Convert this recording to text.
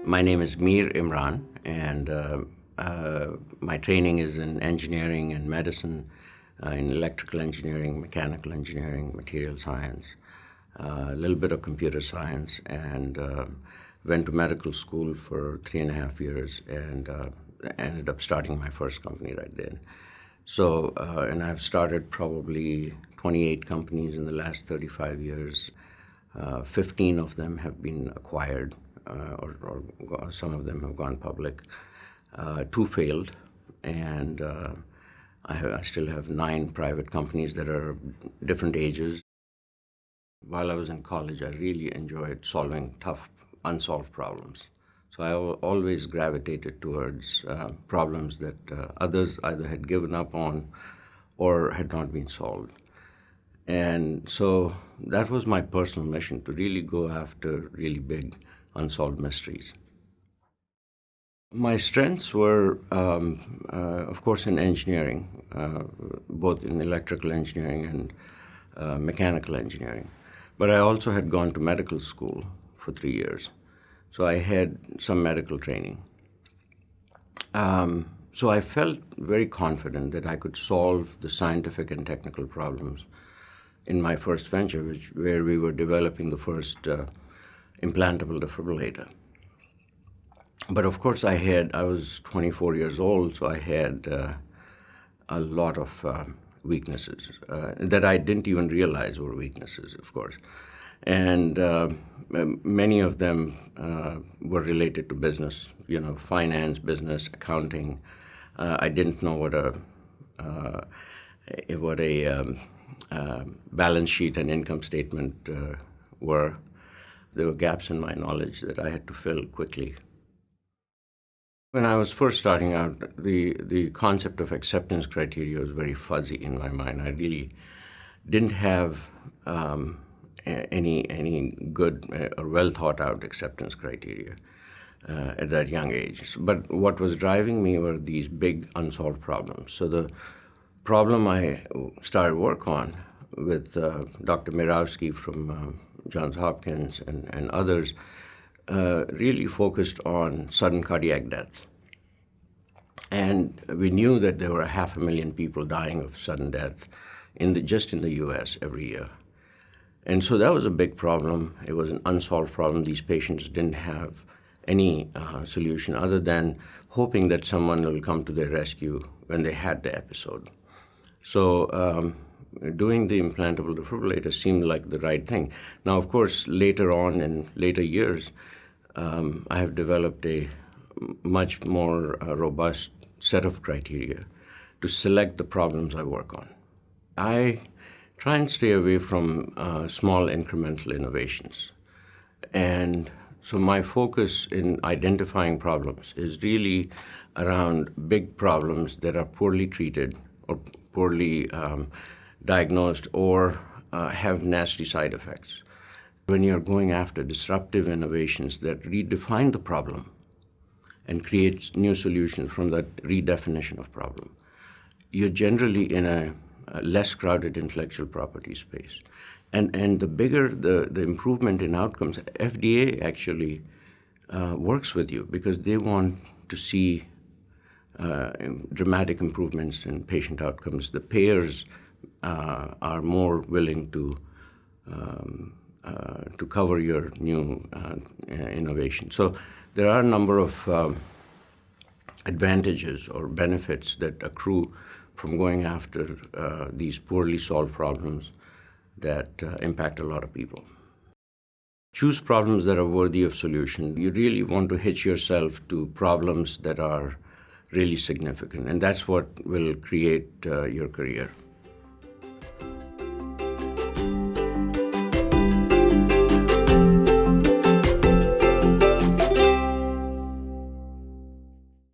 My name is Mir Imran, and my training is in engineering and medicine, in electrical engineering, mechanical engineering, material science, a little bit of computer science, and went to medical school for 3.5 years, and ended up starting my first company right then. So, and I've started probably 28 companies in the last 35 years. 15 of them have been acquired, or some of them have gone public. 2 failed, and I still have 9 private companies that are different ages. While I was in college, I really enjoyed solving tough, unsolved problems. So I always gravitated towards problems that others either had given up on or had not been solved. And so that was my personal mission, to really go after really big unsolved mysteries. My strengths were, of course, in engineering, both in electrical engineering and mechanical engineering. But I also had gone to medical school for 3 years, so I had some medical training. So I felt very confident that I could solve the scientific and technical problems in my first venture, where we were developing the first implantable defibrillator. But of course, I was 24 years old, so I had a lot of weaknesses that I didn't even realize were weaknesses, of course. And many of them were related to business, finance, business, accounting. I didn't know what a balance sheet and income statement were. There were gaps in my knowledge that I had to fill quickly. When I was first starting out, the concept of acceptance criteria was very fuzzy in my mind. I really didn't have any good or well thought out acceptance criteria at that young age. But what was driving me were these big unsolved problems. So the problem I started work on with Dr. Mirowski from Johns Hopkins and others really focused on sudden cardiac death. And we knew that there were 500,000 people dying of sudden death just in the US every year. And so that was a big problem. It was an unsolved problem. These patients didn't have any solution other than hoping that someone will come to their rescue when they had the episode. So doing the implantable defibrillator seemed like the right thing. Now, of course, later on in later years, I have developed a much more robust set of criteria to select the problems I work on. I try and stay away from small incremental innovations. And so my focus in identifying problems is really around big problems that are poorly treated or poorly diagnosed or have nasty side effects. When you're going after disruptive innovations that redefine the problem and create new solutions from that redefinition of problem, you're generally in a less crowded intellectual property space. And the bigger the improvement in outcomes, FDA actually works with you because they want to see dramatic improvements in patient outcomes. The payers are more willing to cover your new innovation. So there are a number of advantages or benefits that accrue from going after these poorly solved problems that impact a lot of people. Choose problems that are worthy of solution. You really want to hitch yourself to problems that are really significant, and that's what will create your career.